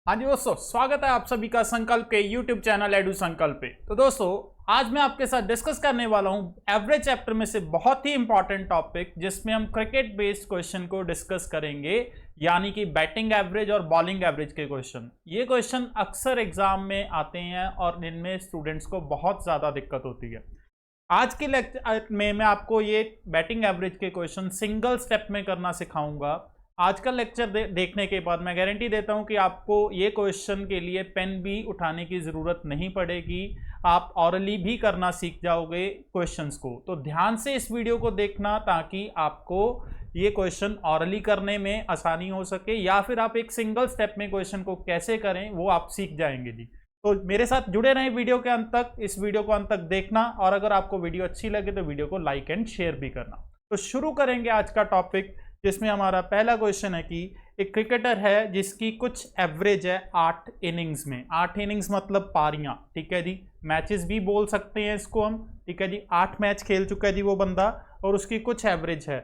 हाँ जी दोस्तों, स्वागत है आप सभी का संकल्प के YouTube चैनल एडू संकल्प पे। तो दोस्तों, आज मैं आपके साथ डिस्कस करने वाला हूँ एवरेज चैप्टर में से बहुत ही इंपॉर्टेंट टॉपिक, जिसमें हम क्रिकेट बेस्ड क्वेश्चन को डिस्कस करेंगे, यानी कि बैटिंग एवरेज और बॉलिंग एवरेज के क्वेश्चन। ये क्वेश्चन अक्सर एग्जाम में आते हैं और इनमें स्टूडेंट्स को बहुत ज़्यादा दिक्कत होती है। आज के लेक्चर में मैं आपको ये बैटिंग एवरेज के क्वेश्चन सिंगल स्टेप में करना सिखाऊंगा। आज का लेक्चर देखने के बाद मैं गारंटी देता हूं कि आपको ये क्वेश्चन के लिए पेन भी उठाने की ज़रूरत नहीं पड़ेगी, आप ऑरली भी करना सीख जाओगे क्वेश्चंस को। तो ध्यान से इस वीडियो को देखना ताकि आपको ये क्वेश्चन ऑरली करने में आसानी हो सके, या फिर आप एक सिंगल स्टेप में क्वेश्चन को कैसे करें वो आप सीख जाएंगे जी। तो मेरे साथ जुड़े रहें वीडियो के अंत तक, इस वीडियो को अंत तक देखना, और अगर आपको वीडियो अच्छी लगे तो वीडियो को लाइक एंड शेयर भी करना। तो शुरू करेंगे आज का टॉपिक, जिसमें हमारा पहला क्वेश्चन है कि एक क्रिकेटर है जिसकी कुछ एवरेज है 8 इनिंग्स में। 8 इनिंग्स मतलब पारियां, ठीक है जी, मैचेस भी बोल सकते हैं इसको हम, ठीक है जी। 8 मैच खेल चुका है जी वो बंदा, और उसकी कुछ एवरेज है।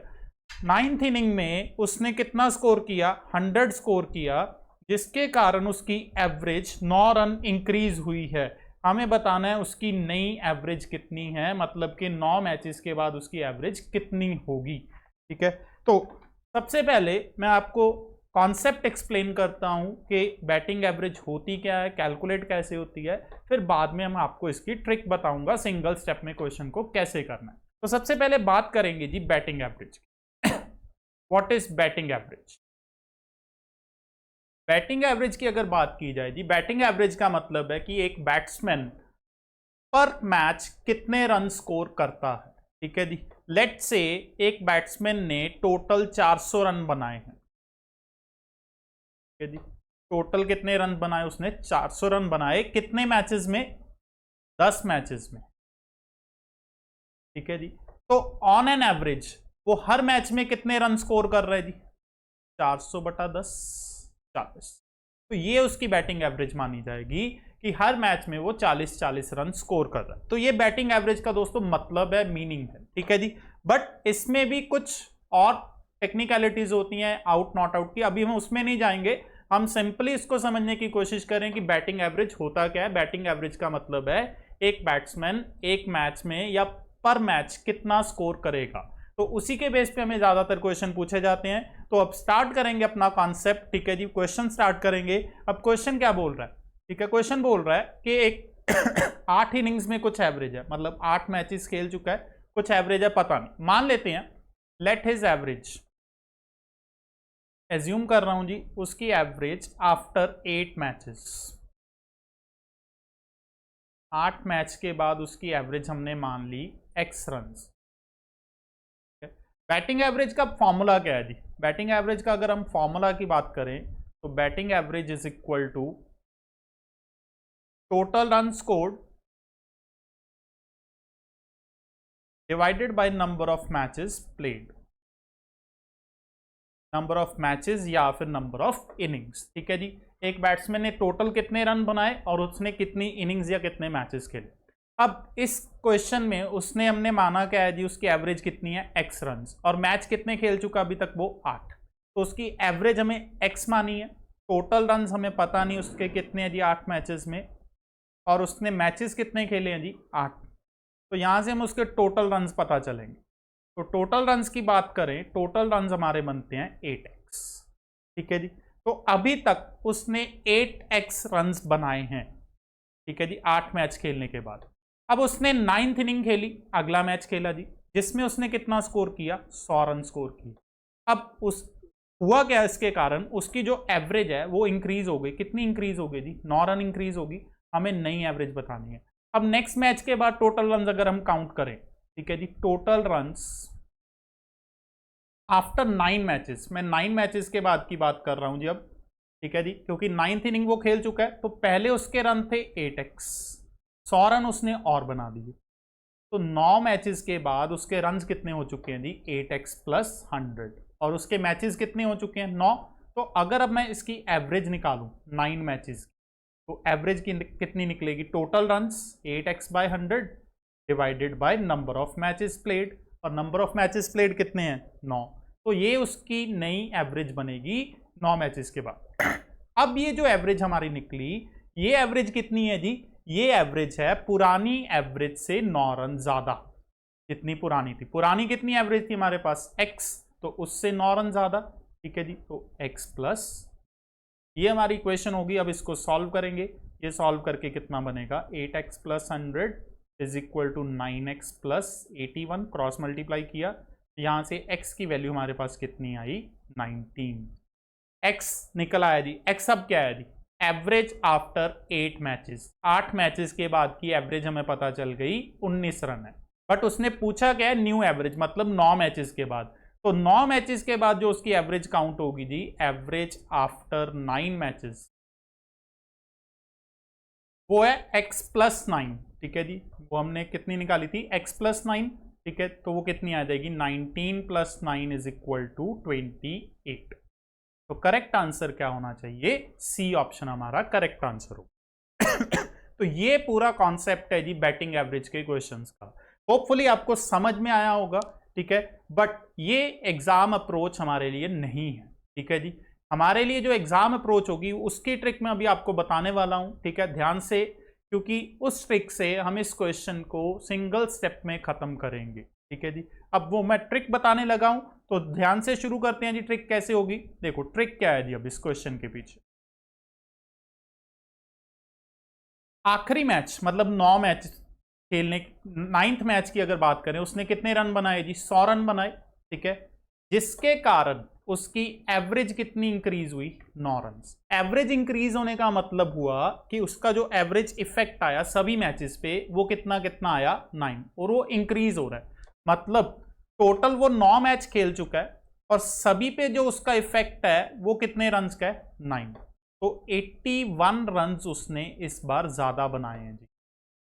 9th इनिंग में उसने कितना स्कोर किया? 100 स्कोर किया, जिसके कारण उसकी एवरेज 9 रन इंक्रीज हुई है। हमें बताना है उसकी नई एवरेज कितनी है, मतलब कि 9 मैचेस के बाद उसकी एवरेज कितनी होगी, ठीक है। तो सबसे पहले मैं आपको कॉन्सेप्ट एक्सप्लेन करता हूं कि बैटिंग एवरेज होती क्या है, कैलकुलेट कैसे होती है, फिर बाद में मैं आपको इसकी ट्रिक बताऊंगा सिंगल स्टेप में क्वेश्चन को कैसे करना है। तो सबसे पहले बात करेंगे जी बैटिंग एवरेज की। What is batting average? Batting average की अगर बात की जाए जी, बैटिंग एवरेज का मतलब है कि एक बैट्समैन पर मैच कितने रन स्कोर करता है, ठीक है जी। लेट से एक बैट्समैन ने टोटल 400 रन बनाए हैं, ठीक है जी। टोटल कितने रन बनाए उसने? 400 रन बनाए। कितने मैचेस में? 10 मैचेस में, ठीक है जी। तो ऑन एन एवरेज वो हर मैच में कितने रन स्कोर कर रहे हैं जी? 400/10 40। तो ये उसकी बैटिंग एवरेज मानी जाएगी कि हर मैच में वो 40-40 रन स्कोर कर रहा है। तो ये बैटिंग एवरेज का दोस्तों मतलब है, मीनिंग है, ठीक है जी। बट इसमें भी कुछ और टेक्निकलिटीज होती हैं आउट नॉट आउट की, अभी हम उसमें नहीं जाएंगे। हम सिंपली इसको समझने की कोशिश करें कि बैटिंग एवरेज होता क्या है। बैटिंग एवरेज का मतलब है एक बैट्समैन एक मैच में या पर मैच कितना स्कोर करेगा। तो उसी के बेस पे हमें ज्यादातर क्वेश्चन पूछे जाते हैं। तो अब स्टार्ट करेंगे अपना कॉन्सेप्ट, ठीक है जी। क्वेश्चन स्टार्ट करेंगे। अब क्वेश्चन क्या बोल रहा है, ठीक है। क्वेश्चन बोल रहा है कि एक 8 इनिंग्स में कुछ एवरेज है, मतलब 8 मैचेस खेल चुका है, कुछ एवरेज है, पता नहीं, मान लेते हैं। लेट हिज एवरेज, एज्यूम कर रहा हूं जी, उसकी एवरेज आफ्टर 8 मैचेस, 8 मैच के बाद उसकी एवरेज हमने मान ली x रन्स। बैटिंग एवरेज का फॉर्मूला क्या है जी? बैटिंग एवरेज का अगर हम फॉर्मूला की बात करें तो batting average is equal to total run scored divided by number of matches played, number of matches या फिर नंबर ऑफ इनिंग्स, ठीक है जी। एक बैट्समैन ने टोटल कितने रन बनाए और उसने कितनी इनिंग्स या कितने मैचेस खेले। अब इस क्वेश्चन में उसने हमने माना क्या है जी, उसकी एवरेज कितनी है? x रन्स, और मैच कितने खेल चुका अभी तक? वो 8। तो उसकी एवरेज हमें x मानी है, टोटल रन्स हमें पता नहीं उसके कितने हैं जी 8 मैचेस में, और उसने मैचेस कितने खेले हैं जी? 8। तो यहां से हम उसके टोटल रन्स पता चलेंगे। तो टोटल रन्स की बात करें, टोटल रन्स हमारे बनते हैं 8x, ठीक है जी। तो अभी तक उसने 8x रन्स बनाए हैं, ठीक है जी, 8 मैच खेलने के बाद। अब उसने 9th इनिंग खेली, अगला मैच खेला जी, जिसमें उसने कितना स्कोर किया? 100 रन स्कोर किया। अब उस हुआ क्या, इसके कारण उसकी जो एवरेज है वो इंक्रीज हो गई। कितनी इंक्रीज हो गई जी? 9 रन इंक्रीज होगी। हमें नई एवरेज बतानी है। अब नेक्स्ट मैच के बाद टोटल रन अगर हम काउंट करें, ठीक है जी, टोटल रन्स आफ्टर 9 मैचेस, मैं 9 मैचेस के बाद की बात कर रहा हूं जी अब, ठीक है जी, क्योंकि 9th इनिंग वो खेल चुका है। तो पहले उसके रन थे 8x, 100 रन उसने और बना दिए। तो 9 मैचेस के बाद उसके रन्स कितने हो चुके हैं जी? 8x प्लस 100, और उसके मैचेस कितने हो चुके हैं? 9। तो अगर अब मैं इसकी एवरेज निकालूं 9 मैचेस की, तो एवरेज की कितनी निकलेगी? Total runs 8x/100 divided by number of matches played, और नंबर ऑफ मैचेस प्लेड कितने हैं? 9। तो ये उसकी नई एवरेज बनेगी 9 मैचेस के बाद। अब ये जो एवरेज हमारी निकली, ये एवरेज कितनी है जी? ये एवरेज है पुरानी एवरेज से 9 रन ज्यादा। कितनी पुरानी थी? पुरानी कितनी एवरेज थी हमारे पास? x, तो उससे 9 रन ज्यादा। ठीक है जी, तो x प्लस, ये हमारी इक्वेशन होगी। अब इसको सॉल्व करेंगे, ये सॉल्व करके कितना बनेगा? 8x plus 100 is equal to 9x plus 81, cross multiply किया, यहां से x की वैल्यू हमारे पास कितनी आई? 19। x निकल आया जी। x अब क्या है जी? Average after 8 matches. 8 मैचेस के बाद की एवरेज हमें पता चल गई 19 रन है। बट उसने पूछा क्या है? न्यू एवरेज, मतलब 9 मैचेस के बाद। तो 9 मैचेस के बाद जो उसकी एवरेज काउंट होगी जी, एवरेज आफ्टर 9 मैचेस, वो है x प्लस 9। ठीक है जी, वो हमने कितनी निकाली थी? x plus 9। ठीक है, तो वो कितनी आ जाएगी? 19 प्लस 9 इज इक्वल टू 28। तो करेक्ट आंसर क्या होना चाहिए? सी ऑप्शन हमारा करेक्ट आंसर हो। तो ये पूरा कॉन्सेप्ट है जी बैटिंग एवरेज के क्वेश्चंस का। होपफुली आपको समझ में आया होगा। ठीक है, बट ये एग्जाम अप्रोच हमारे लिए नहीं है। ठीक है जी, हमारे लिए जो एग्जाम अप्रोच होगी उसकी ट्रिक मैं अभी आपको बताने वाला हूं। ठीक है, ध्यान से, क्योंकि उस ट्रिक से हम इस क्वेश्चन को सिंगल स्टेप में खत्म करेंगे। ठीक है जी, अब वो मैं ट्रिक बताने लगा हूं, तो ध्यान से शुरू करते हैं जी। ट्रिक कैसे होगी? देखो ट्रिक क्या है जी अब इस क्वेश्चन के पीछे। आखिरी मैच, मतलब 9 मैच खेलने, 9th मैच की अगर बात करें, उसने कितने रन बनाए जी? 100 रन बनाए। ठीक है, जिसके कारण उसकी एवरेज कितनी इंक्रीज हुई? 9 रन। एवरेज इंक्रीज होने का मतलब हुआ कि उसका जो एवरेज इफेक्ट आया सभी मैचेस पे, वो कितना कितना आया? 9, और वो इंक्रीज हो रहा है। मतलब टोटल वो 9 मैच खेल चुका है और सभी पे जो उसका इफेक्ट है वो कितने रन का है? 9। तो 81 रन उसने इस बार ज्यादा बनाए हैं जी।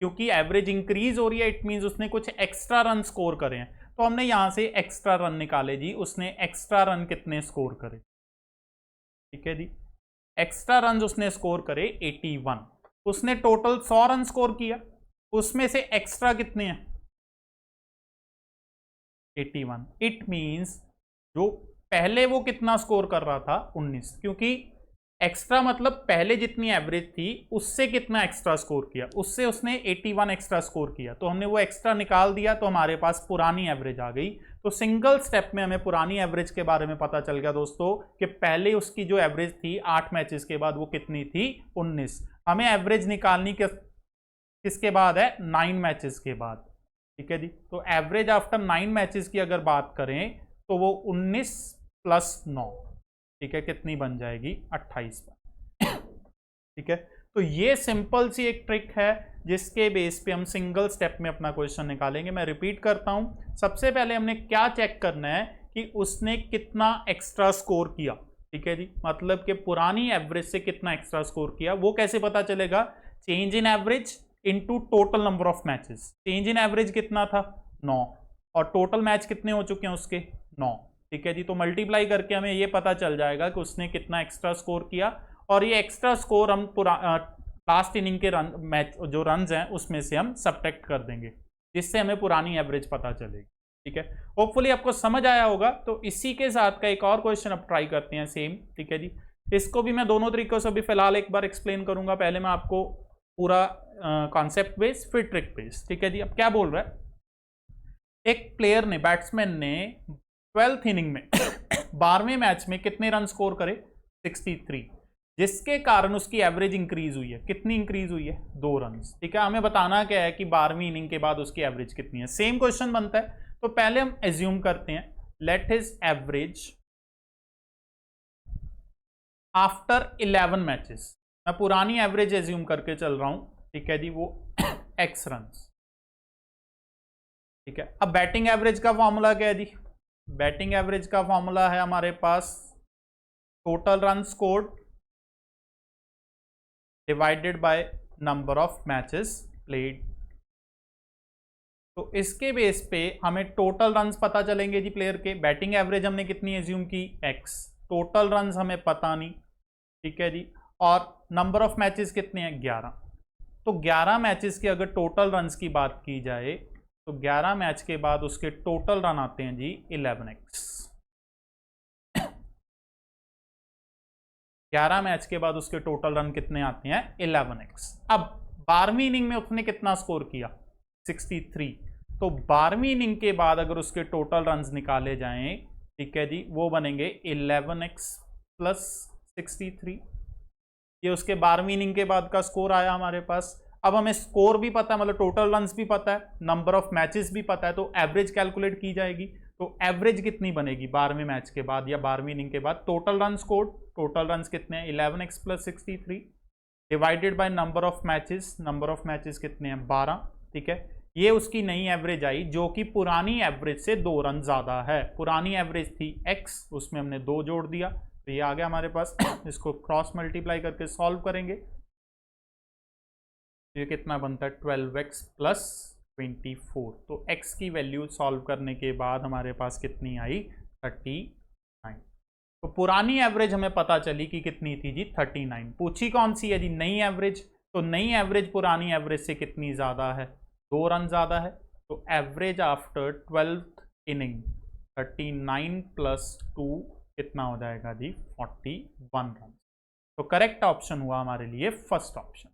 क्योंकि एवरेज इंक्रीज हो रही है, इट मींस उसने कुछ एक्स्ट्रा रन स्कोर करे हैं। तो हमने यहां से एक्स्ट्रा रन निकाले जी। उसने एक्स्ट्रा रन कितने स्कोर करे? ठीक है जी, एक्स्ट्रा रन उसने स्कोर करे 81। उसने टोटल 100 रन स्कोर किया, उसमें से एक्स्ट्रा कितने हैं? 81। इट मींस जो पहले वो कितना स्कोर कर रहा था? 19। क्योंकि एक्स्ट्रा मतलब पहले जितनी एवरेज थी उससे कितना एक्स्ट्रा स्कोर किया, उससे उसने 81 एक्स्ट्रा स्कोर किया। तो हमने वो एक्स्ट्रा निकाल दिया, तो हमारे पास पुरानी एवरेज आ गई। तो सिंगल स्टेप में हमें पुरानी एवरेज के बारे में पता चल गया दोस्तों, कि पहले उसकी जो एवरेज थी 8 मैचेस के बाद वो कितनी थी? 19। हमें एवरेज निकालनी किसके बाद है? 9 मैचेस के बाद। ठीक है जी, तो एवरेज आफ्टर 9 मैचेस की अगर बात करें तो वो 19 प्लस 9, ठीक है, कितनी बन जाएगी? 28 पर। ठीक है, तो ये सिंपल सी एक ट्रिक है जिसके बेस पे हम सिंगल स्टेप में अपना क्वेश्चन निकालेंगे। मैं रिपीट करता हूं, सबसे पहले हमने क्या चेक करना है कि उसने कितना एक्स्ट्रा स्कोर किया। ठीक है जी, मतलब कि पुरानी एवरेज से कितना एक्स्ट्रा स्कोर किया। वो कैसे पता चलेगा? Change in average into total number of matches. Change in average कितना था? 9, और टोटल मैच कितने हो चुके हैं उसके? 9। ठीक है जी, तो मल्टीप्लाई करके हमें ये पता चल जाएगा कि उसने कितना एक्स्ट्रा स्कोर किया। और ये एक्स्ट्रा स्कोर हम लास्ट इनिंग के रन, मैच जो रन्स हैं उसमें से हम सब्ट्रैक्ट कर देंगे, जिससे हमें पुरानी एवरेज पता चलेगी। ठीक है, होपफुली आपको समझ आया होगा। तो इसी के साथ का एक और क्वेश्चन अब ट्राई करते हैं सेम। ठीक है जी, इसको भी मैं दोनों तरीकों से अभी फिलहाल एक बार एक्सप्लेन करूंगा। पहले मैं आपको पूरा कॉन्सेप्ट बेस, फिर ट्रिक बेस। ठीक है जी, अब क्या बोल रहा है? एक प्लेयर ने, बैट्समैन ने 12th इनिंग में 12वें मैच में कितने रन स्कोर करे? 63, जिसके कारण उसकी एवरेज इंक्रीज हुई है। कितनी इंक्रीज हुई है? 2 रन। ठीक है, हमें बताना क्या है कि 12वीं इनिंग के बाद उसकी एवरेज कितनी है। सेम क्वेश्चन बनता है, तो पहले हम एज्यूम करते हैं, late his average after 11 matches. मैं पुरानी एवरेज एज्यूम करके चल रहा हूं। ठीक है जी, वो x रन। ठीक है, अब बैटिंग एवरेज का फॉर्मूला क्या है जी? बैटिंग एवरेज का फॉर्मूला है हमारे पास total run scored divided by number of matches played. तो इसके बेस पे हमें टोटल रन्स पता चलेंगे जी प्लेयर के। बैटिंग एवरेज हमने कितनी एज्यूम की? x। टोटल रन्स हमें पता नहीं। ठीक है जी, और नंबर ऑफ मैचेस कितने हैं? 11। तो 11 मैचेस के अगर टोटल रन्स की बात की जाए तो 11 मैच के बाद उसके टोटल रन आते हैं जी 11x। 11 मैच के बाद उसके टोटल रन कितने आते हैं 11x। अब 12वीं इनिंग में उसने कितना स्कोर किया 63, तो 12वीं इनिंग के बाद अगर उसके टोटल रन्स निकाले जाएं, ठीक है जी, वो बनेंगे 11x प्लस 63। ये उसके 12वीं इनिंग के बाद का स्कोर आया हमारे पास। अब हमें स्कोर भी पता है, मतलब टोटल रन्स भी पता है, नंबर ऑफ मैचेस भी पता है, तो एवरेज कैलकुलेट की जाएगी। तो एवरेज कितनी बनेगी 12वें मैच के बाद या 12वीं इनिंग के बाद, total run scored, total runs कितने हैं 11x plus 63 divided by number of matches, number of matches कितने हैं 12, ठीक है। ये उसकी नई एवरेज आई जो कि पुरानी एवरेज से 2 रन ज्यादा है। पुरानी एवरेज थी x, उसमें हमने 2 जोड़ दिया, तो ये आ गया हमारे पास। इसको क्रॉस मल्टीप्लाई करके सॉल्व करेंगे, ये कितना बनता है 12x प्लस 24। तो x की वैल्यू सॉल्व करने के बाद हमारे पास कितनी आई 39। तो पुरानी एवरेज हमें पता चली कि कितनी थी जी 39। पूछी कौन सी है जी नई एवरेज, तो नई एवरेज पुरानी एवरेज से कितनी ज्यादा है 2 रन ज्यादा है। तो average after 12th inning 39 plus 2 कितना हो जाएगा जी 41 रन। तो करेक्ट ऑप्शन हुआ हमारे लिए फर्स्ट ऑप्शन।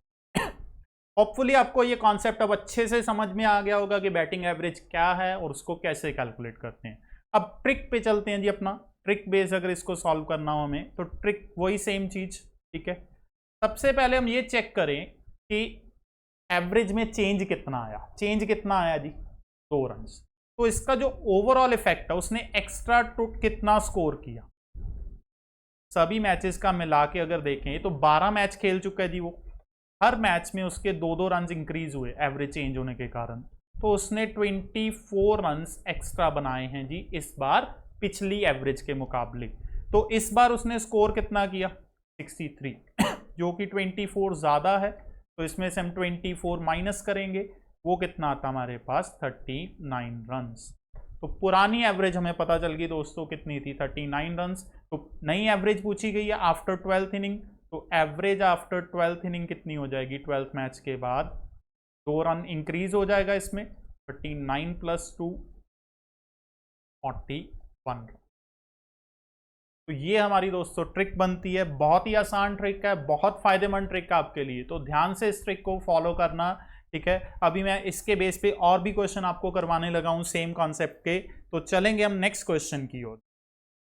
होपफुली आपको ये कॉन्सेप्ट अब अच्छे से समझ में आ गया होगा कि बैटिंग एवरेज क्या है और उसको कैसे कैलकुलेट करते हैं। अब ट्रिक पे चलते हैं जी, अपना ट्रिक बेस अगर इसको सॉल्व करना हो हमें, तो ट्रिक वही सेम चीज, ठीक है। सबसे पहले हम ये चेक करें कि एवरेज में चेंज कितना आया। चेंज कितना आया जी 2 रन। तो इसका जो ओवरऑल इफेक्ट है, उसने एक्स्ट्रा टू कितना स्कोर किया, सभी मैचेस का मिला के अगर देखें तो 12 मैच खेल चुका है जी वो, हर मैच में उसके 2-2 रन इंक्रीज हुए एवरेज चेंज होने के कारण। तो उसने 24 रन एक्स्ट्रा बनाए हैं जी इस बार पिछली एवरेज के मुकाबले। तो इस बार उसने स्कोर कितना किया 63, जो कि 24 ज्यादा है, तो इसमें से हम 24 माइनस करेंगे, वो कितना आता हमारे पास 39 रन। तो पुरानी एवरेज हमें पता चल गई दोस्तों कितनी थी 39 रन। तो नई एवरेज पूछी गई है आफ्टर 12th इनिंग, तो एवरेज आफ्टर 12th इनिंग कितनी हो जाएगी 12th मैच के बाद 2 रन इंक्रीज हो जाएगा इसमें, 39 प्लस 2 41। तो ये हमारी दोस्तों ट्रिक बनती है, बहुत ही आसान ट्रिक है, बहुत फायदेमंद ट्रिक है आपके लिए, तो ध्यान से इस ट्रिक को फॉलो करना, ठीक है। अभी मैं इसके बेस पे और भी क्वेश्चन आपको करवाने लगा हूं सेम कॉन्सेप्ट के, तो चलेंगे हम नेक्स्ट क्वेश्चन की ओर।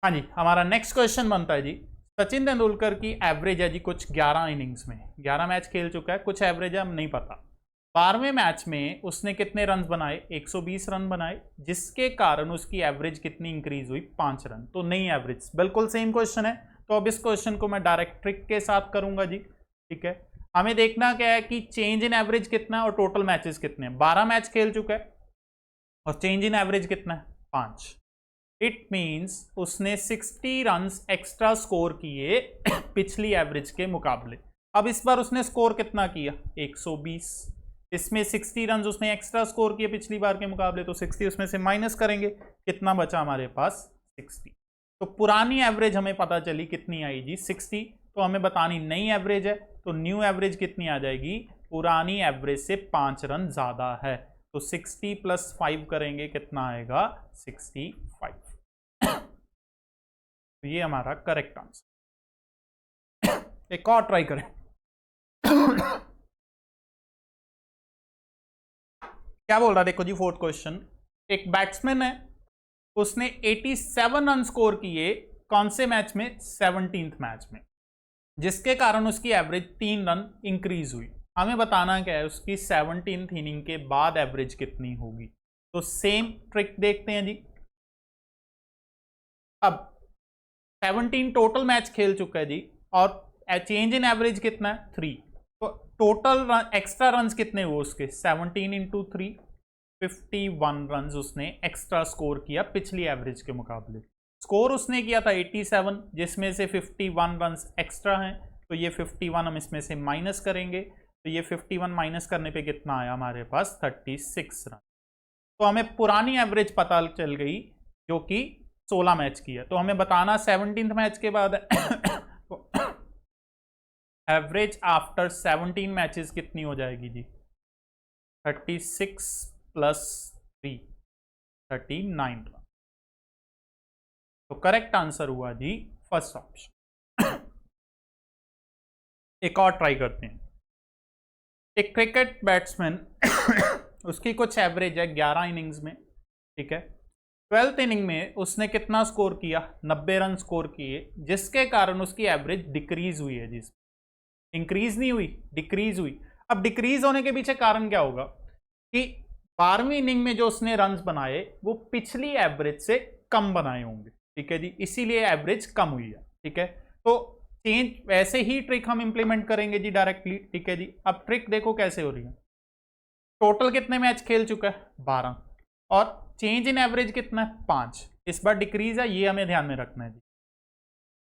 हाँ जी, हमारा नेक्स्ट क्वेश्चन बनता है जी, सचिन तेंदुलकर की एवरेज है जी कुछ 11 इनिंग्स में, 11 मैच खेल चुका है, कुछ एवरेज है हम नहीं पता। 12वें मैच में उसने कितने रन बनाए 120 रन बनाए, जिसके कारण उसकी एवरेज कितनी इंक्रीज हुई 5 रन। तो नई एवरेज, बिल्कुल सेम क्वेश्चन है, तो अब इस क्वेश्चन को मैं डायरेक्ट ट्रिक के साथ करूंगा जी, ठीक है। हमें देखना क्या है कि चेंज इन एवरेज कितना है और टोटल मैचेस कितने हैं। 12 मैच खेल चुका है और चेंज इन एवरेज कितना है 5। इट मीन्स उसने 60 रन एक्स्ट्रा स्कोर किए पिछली एवरेज के मुकाबले। अब इस बार उसने स्कोर कितना किया 120, इसमें 60 रन उसने एक्स्ट्रा स्कोर किए पिछली बार के मुकाबले, तो 60 उसमें से माइनस करेंगे, कितना बचा हमारे पास 60। तो पुरानी एवरेज हमें पता चली कितनी आई जी 60, तो हमें बतानी नई एवरेज है, तो न्यू एवरेज कितनी आ जाएगी पुरानी एवरेज से 5 रन ज्यादा है, तो 60 प्लस 5 करेंगे कितना आएगा 65। तो ये हमारा करेक्ट आंसर। एक और ट्राई करें। क्या बोल रहा देखो जी, फोर्थ क्वेश्चन, एक बैट्समैन है, उसने 87 रन स्कोर किए कौन से मैच में 17th मैच में, जिसके कारण उसकी एवरेज 3 रन इंक्रीज हुई। हमें बताना क्या है उसकी 17th इनिंग के बाद एवरेज कितनी होगी। तो सेम ट्रिक देखते हैं जी। अब 17 टोटल मैच खेल चुका है जी और चेंज इन एवरेज कितना है 3, तो टोटल एक्स्ट्रा रन्स कितने हुए उसके 17 इंटू 3 51 रन उसने एक्स्ट्रा स्कोर किया पिछली एवरेज के मुकाबले। स्कोर उसने किया था 87, जिसमें से 51 रन एक्स्ट्रा हैं, तो ये 51 हम इसमें से माइनस करेंगे, तो ये 51 माइनस करने पे कितना आया हमारे पास 36 रन। तो हमें पुरानी एवरेज पता चल गई जो कि 16 मैच की है, तो हमें बताना 17th मैच के बाद एवरेज आफ्टर 17 मैचेस कितनी हो जाएगी जी 36 प्लस 3 39 रन। तो करेक्ट आंसर हुआ जी फर्स्ट ऑप्शन। एक और ट्राई करते हैं। एक क्रिकेट बैट्समैन उसकी कुछ एवरेज है 11 इनिंग्स में, ठीक है। 12th इनिंग में उसने कितना स्कोर किया, 90 रन स्कोर किए, जिसके कारण उसकी एवरेज डिक्रीज हुई है। जिस इंक्रीज नहीं हुई, डिक्रीज हुई। अब डिक्रीज होने के पीछे कारण क्या होगा कि 12वीं इनिंग में जो उसने रन्स बनाए वो पिछली एवरेज से कम बनाए होंगे, ठीक है जी, इसीलिए एवरेज कम हुई है, ठीक है। तो चेंज वैसे ही ट्रिक हम इंप्लीमेंट करेंगे जी डायरेक्टली, ठीक है जी। अब ट्रिक देखो कैसे हो रही है। टोटल कितने मैच खेल चुका है, 12, और चेंज इन एवरेज कितना है, 5। इस बार डिक्रीज है, ये हमें ध्यान में रखना है जी।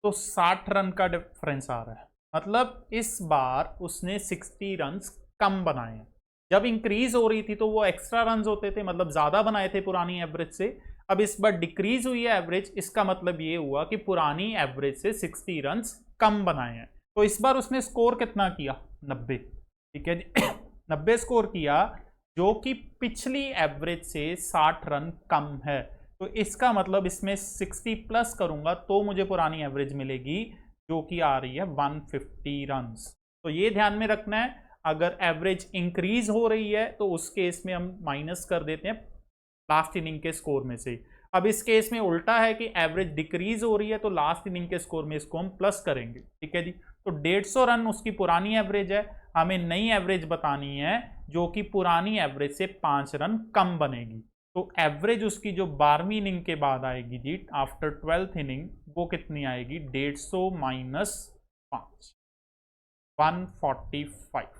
तो 60 रन का डिफरेंस आ रहा है, मतलब इस बार उसने 60 रन कम बनाए हैं। जब इंक्रीज हो रही थी तो वो एक्स्ट्रा रन होते थे, मतलब ज्यादा बनाए थे पुरानी एवरेज से। अब इस बार डिक्रीज हुई है एवरेज, इसका मतलब ये हुआ कि पुरानी एवरेज से 60 रन कम बनाए हैं। तो इस बार उसने स्कोर कितना किया, 90, ठीक है जी। 90 स्कोर किया, जो कि पिछली एवरेज से 60 रन कम है। तो इसका मतलब इसमें 60 प्लस करूंगा तो मुझे पुरानी एवरेज मिलेगी, जो कि आ रही है 150 रन। तो ये ध्यान में रखना है, अगर एवरेज इंक्रीज हो रही है तो उस केस में हम माइनस कर देते हैं लास्ट इनिंग के स्कोर में से। अब इस केस में उल्टा है कि एवरेज डिक्रीज हो रही है तो लास्ट इनिंग के स्कोर में इसको हम प्लस करेंगे, ठीक है जी। तो 150 रन उसकी पुरानी एवरेज है, हमें नई एवरेज बतानी है जो कि पुरानी एवरेज से 5 रन कम बनेगी। तो एवरेज उसकी जो 12वीं इनिंग के बाद आएगी जी, आफ्टर 12th इनिंग, वो कितनी आएगी, 150 माइनस 5, 145।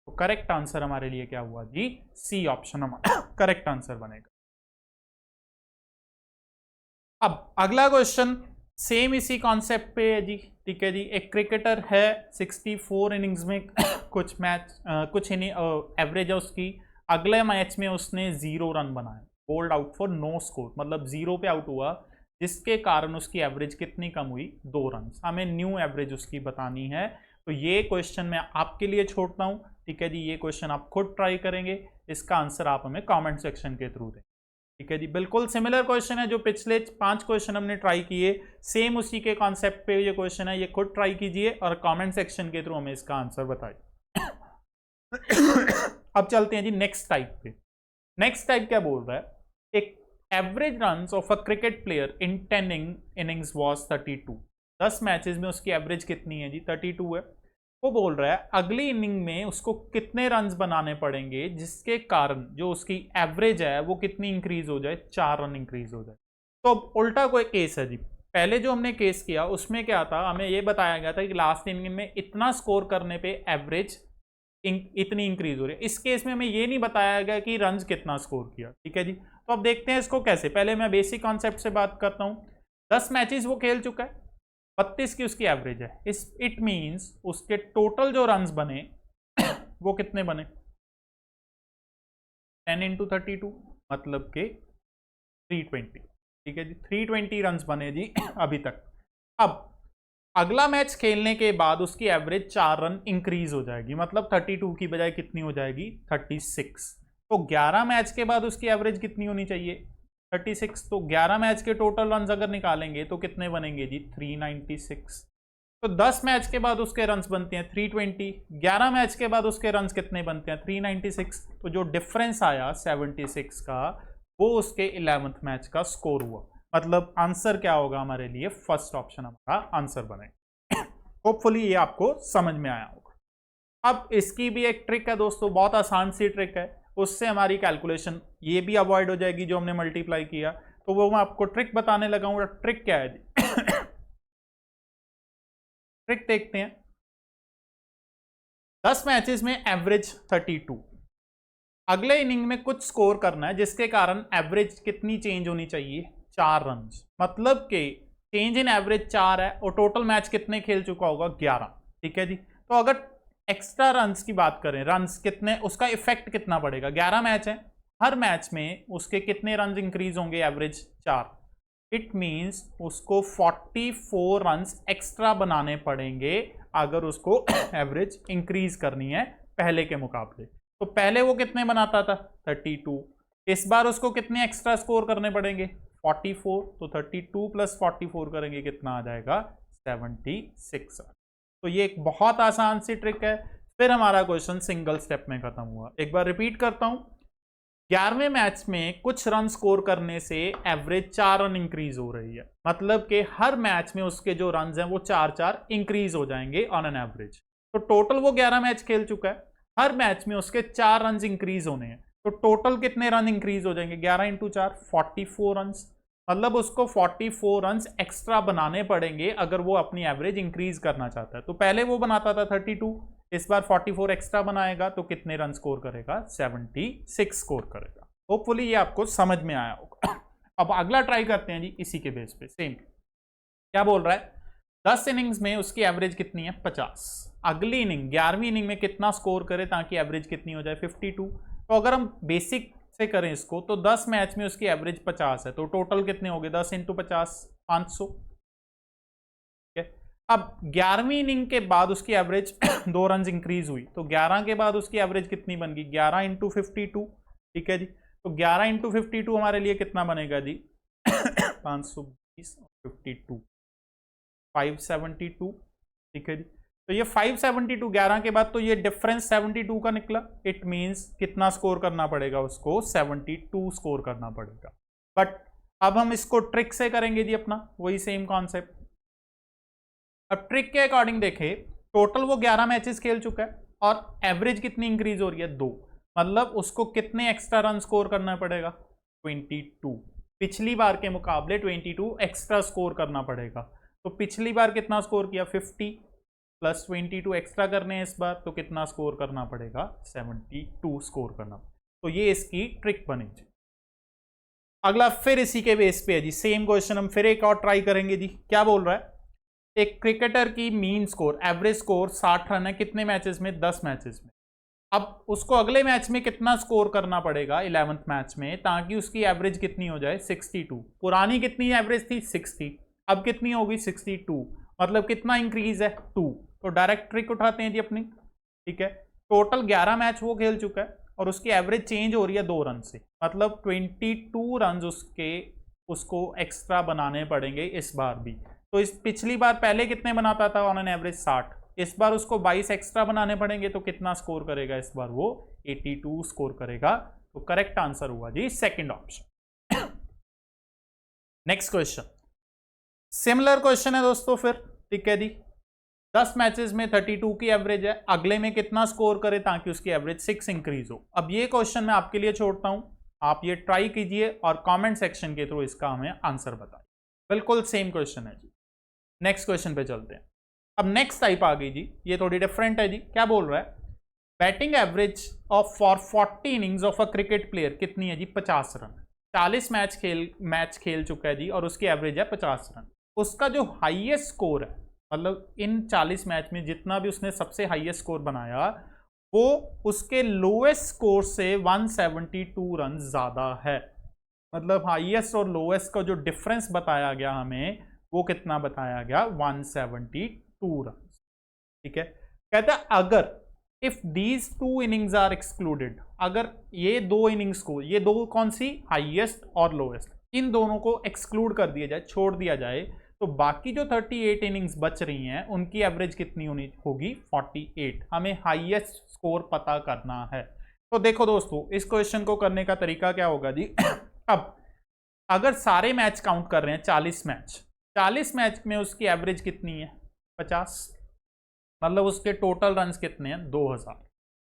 तो करेक्ट आंसर हमारे लिए क्या हुआ जी, सी ऑप्शन हमारा करेक्ट आंसर बनेगा। अब अगला क्वेश्चन सेम इसी कॉन्सेप्ट पे है जी, ठीक है जी। एक क्रिकेटर है, 64 इनिंग्स में कुछ मैच कुछ एवरेज है उसकी। अगले मैच में उसने 0 रन बनाए, bowled out for no score, मतलब 0 पे आउट हुआ, जिसके कारण उसकी एवरेज कितनी कम हुई, 2 रन। हमें न्यू एवरेज उसकी बतानी है। तो ये क्वेश्चन मैं आपके लिए छोड़ता हूँ, ठीक है जी। ये क्वेश्चन आप खुद ट्राई करेंगे, इसका आंसर आप हमें कमेंट सेक्शन के थ्रू दें, ठीक है जी। बिल्कुल सिमिलर क्वेश्चन है, जो पिछले 5 क्वेश्चन हमने ट्राई किए, सेम उसी के कॉन्सेप्ट पे ये क्वेश्चन है। ये खुद ट्राई कीजिए और कमेंट सेक्शन के थ्रू हमें इसका आंसर बताइए। अब चलते हैं जी नेक्स्ट टाइप पे। नेक्स्ट टाइप क्या बोल रहा है, एक average runs of a cricket player in 10 innings was 32। 10 matches में उसकी एवरेज कितनी है जी, 32 है। वो बोल रहा है अगली इनिंग में उसको कितने रन्स बनाने पड़ेंगे जिसके कारण जो उसकी एवरेज है वो कितनी इंक्रीज हो जाए, 4 रन इंक्रीज हो जाए। तो उल्टा कोई केस है जी। पहले जो हमने केस किया उसमें क्या था, हमें ये बताया गया था कि लास्ट इनिंग में इतना स्कोर करने पे एवरेज इतनी इंक्रीज हो रही है। इस केस में हमें ये नहीं बताया गया कि रन्स कितना स्कोर किया, ठीक है जी। तो अब देखते हैं इसको कैसे। पहले मैं बेसिक कॉन्सेप्ट से बात करता हूँ। 10 मैचेस वो खेल चुका है, 32 की उसकी एवरेज है। इट मींस उसके टोटल जो रन्स बने वो कितने बने, 10 इंटू 32, मतलब के 320, ठीक है जी। 320 रन्स बने जी अभी तक। अब अगला मैच खेलने के बाद उसकी एवरेज 4 रन इंक्रीज हो जाएगी, मतलब 32 की बजाय कितनी हो जाएगी, 36। तो 11 मैच के बाद उसकी एवरेज कितनी होनी चाहिए, 36। तो 11 मैच के टोटल रन्स अगर निकालेंगे तो कितने बनेंगे जी, 396। तो 10 मैच के बाद उसके रन्स बनते हैं 320, 11 मैच के बाद उसके रन्स कितने बनते हैं, 396। तो जो डिफरेंस आया 76 का, वो उसके 11th मैच का स्कोर हुआ। मतलब आंसर क्या होगा हमारे लिए, फर्स्ट ऑप्शन हमारा आंसर बनेगा। होपफुली ये आपको समझ में आया होगा। अब इसकी भी एक ट्रिक है दोस्तों, बहुत आसान सी ट्रिक है, उससे हमारी कैलकुलेशन ये भी अवॉइड हो जाएगी जो हमने मल्टीप्लाई किया। तो वो मैं आपको ट्रिक बताने लगा हूं। ट्रिक क्या है जी ट्रिक देखते हैं। 10 मैचेस में एवरेज 32, अगले इनिंग में कुछ स्कोर करना है जिसके कारण एवरेज कितनी चेंज होनी चाहिए, 4 रन। मतलब कि चेंज इन एवरेज 4 है और टोटल मैच कितने खेल चुका होगा, 11, ठीक है जी। तो अगर एक्स्ट्रा रन्स की बात करें, रन्स कितने, उसका इफेक्ट कितना पड़ेगा, 11 मैच है, हर मैच में उसके कितने रन इंक्रीज होंगे, एवरेज 4। इट मींस उसको 44 रन्स एक्स्ट्रा बनाने पड़ेंगे अगर उसको एवरेज इंक्रीज करनी है पहले के मुकाबले। तो पहले वो कितने बनाता था, 32। इस बार उसको कितने एक्स्ट्रा स्कोर करने पड़ेंगे, 44। तो 32 प्लस 44 करेंगे कितना आ जाएगा, 76। तो ये एक बहुत आसान सी ट्रिक है। फिर हमारा क्वेश्चन सिंगल स्टेप में खत्म हुआ। एक बार रिपीट करता हूं, 11वें मैच में कुछ रन स्कोर करने से एवरेज 4 रन इंक्रीज हो रही है, मतलब कि हर मैच में उसके जो रन हैं वो 4-4 इंक्रीज हो जाएंगे ऑन एन एवरेज। तो टोटल वो 11 मैच खेल चुका है, हर मैच में उसके 4 रन इंक्रीज होने हैं। तो टोटल कितने रन इंक्रीज हो जाएंगे? 11 इंटू 4 44 रन, मतलब उसको 44 रन एक्स्ट्रा बनाने पड़ेंगे अगर वो अपनी एवरेज इंक्रीज करना चाहता है। तो पहले वो बनाता था 32, इस बार 44 एक्स्ट्रा बनाएगा तो कितने रन स्कोर करेगा? 76 स्कोर करेगा। होपफुली ये आपको समझ में आया होगा। अब अगला ट्राई करते हैं जी, इसी के बेस पे सेम। क्या बोल रहा है? 10 इनिंग्स में उसकी एवरेज कितनी है? 50। अगली इनिंग 11वीं इनिंग में कितना स्कोर करे ताकि एवरेज कितनी हो जाए? 52। तो अगर हम बेसिक से करें इसको तो 10 मैच में उसकी एवरेज 50 है, तो टोटल कितने हो गए? 10 इंटू 50 500। अब 11वीं इनिंग के बाद उसकी एवरेज 2 रन इंक्रीज हुई, तो 11 के बाद उसकी एवरेज कितनी बन गई? 11 इंटू 52। ठीक है जी, तो 11 इंटू 52 हमारे लिए कितना बनेगा जी? 520 52 572। ठीक है जी, तो ये 572 11 के बाद, तो ये डिफरेंस 72 का निकला। इट मींस कितना स्कोर करना पड़ेगा उसको? 72 स्कोर करना पड़ेगा। बट अब हम इसको ट्रिक से करेंगे जी, अपना वही सेम कॉन्सेप्ट। अब ट्रिक के अकॉर्डिंग देखें, टोटल वो 11 मैचेस खेल चुका है और एवरेज कितनी इंक्रीज हो रही है? 2, मतलब उसको कितने एक्स्ट्रा रन स्कोर करना पड़ेगा? 22। पिछली बार के मुकाबले 22 एक्स्ट्रा स्कोर करना पड़ेगा। तो पिछली बार कितना स्कोर किया? 50 प्लस 22 एक्स्ट्रा करने हैं इस बार, तो कितना स्कोर करना पड़ेगा? 72 स्कोर करना। तो ये इसकी ट्रिक बनेगी। अगला फिर इसी के बेस पे है जी, सेम क्वेश्चन हम फिर एक और ट्राई करेंगे जी। क्या बोल रहा है? एक क्रिकेटर की mean score, average score 60 run है, कितने मैचेस में? 10 मैचेस में। अब उसको अगले मैच में कितना स्कोर करना पड़ेगा 11वें मैच में, ताकि उसकी एवरेज कितनी हो जाए? 62। पुरानी कितनी एवरेज थी? 60, अब कितनी होगी? 62, मतलब कितना इंक्रीज है? 2। तो डायरेक्ट ट्रिक उठाते हैं जी अपनी। ठीक है, टोटल 11 मैच वो खेल चुका है और उसकी एवरेज चेंज हो रही है 2 रन से, मतलब 22 रन उसको एक्स्ट्रा बनाने पड़ेंगे इस बार भी। तो इस पिछली बार पहले कितने बनाता था ऑन एन एवरेज? 60, इस बार उसको 22 एक्स्ट्रा बनाने पड़ेंगे, तो कितना स्कोर करेगा इस बार? वो 82 स्कोर करेगा। तो करेक्ट आंसर हुआ जी second option. Next question, similar question है दोस्तों फिर। ठीक है जी, 10 मैचेस में 32 की एवरेज है, अगले में कितना स्कोर करे ताकि उसकी एवरेज 6 इंक्रीज हो। अब ये क्वेश्चन मैं आपके लिए छोड़ता हूं, आप ये ट्राई कीजिए और कमेंट सेक्शन के थ्रू इसका हमें आंसर बताइए। बिल्कुल सेम क्वेश्चन है जी। नेक्स्ट क्वेश्चन पे चलते हैं। अब नेक्स्ट टाइप आ गई जी, ये थोड़ी डिफरेंट है जी। क्या बोल रहा है? Batting average of for 40 innings of a cricket player कितनी है जी? 50 रन। 40 मैच खेल चुका है जी और उसकी एवरेज है 50 रन। उसका जो हाईएस्ट स्कोर है, मतलब इन 40 मैच में जितना भी उसने सबसे हाईएस्ट स्कोर बनाया, वो उसके लोएस्ट स्कोर से 172 रन ज्यादा है। मतलब हाईएस्ट और लोएस्ट का जो डिफरेंस बताया गया हमें, वो कितना बताया गया? 172 रन। ठीक है, कहता है अगर if these 2 innings are excluded, अगर ये 2 इनिंग्स को, ये 2 कौन सी? हाईएस्ट और लोएस्ट, इन दोनों को एक्सक्लूड कर दिया जाए, छोड़ दिया जाए, तो बाकी जो 38 इनिंग्स बच रही हैं उनकी एवरेज कितनी होगी? 48। हमें हाईएस्ट स्कोर पता करना है। तो देखो दोस्तों, इस क्वेश्चन को करने का तरीका क्या होगा जी? अब अगर सारे मैच काउंट कर रहे हैं, 40 मैच में उसकी एवरेज कितनी है? 50, मतलब उसके टोटल रन्स कितने हैं? 2000,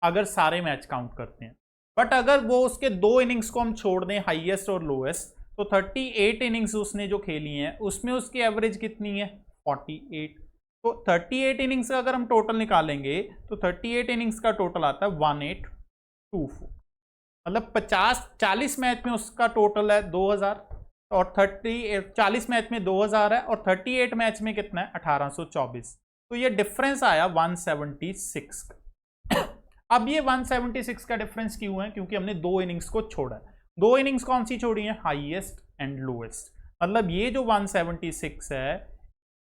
अगर सारे मैच काउंट करते हैं। बट अगर वो उसके 2 इनिंग्स को हम छोड़ दें, हाईएस्ट और लोएस्ट, तो 38 इनिंग्स उसने जो खेली हैं उसमें उसकी एवरेज कितनी है? 48। तो 38 इनिंग्स का अगर हम टोटल निकालेंगे तो 38 इनिंग्स का टोटल आता है 1824, मतलब 40 मैच में उसका टोटल है 2000 और 40 मैच में 2000 है और 38 मैच में कितना है? 1824। तो ये डिफरेंस आया 176 का। अब ये 176 का डिफरेंस क्यों है? क्योंकि हमने 2 इनिंग्स को छोड़ा है। 2 इनिंग्स कौन सी छोड़ी है? Highest and lowest. मतलब ये जो 176 है,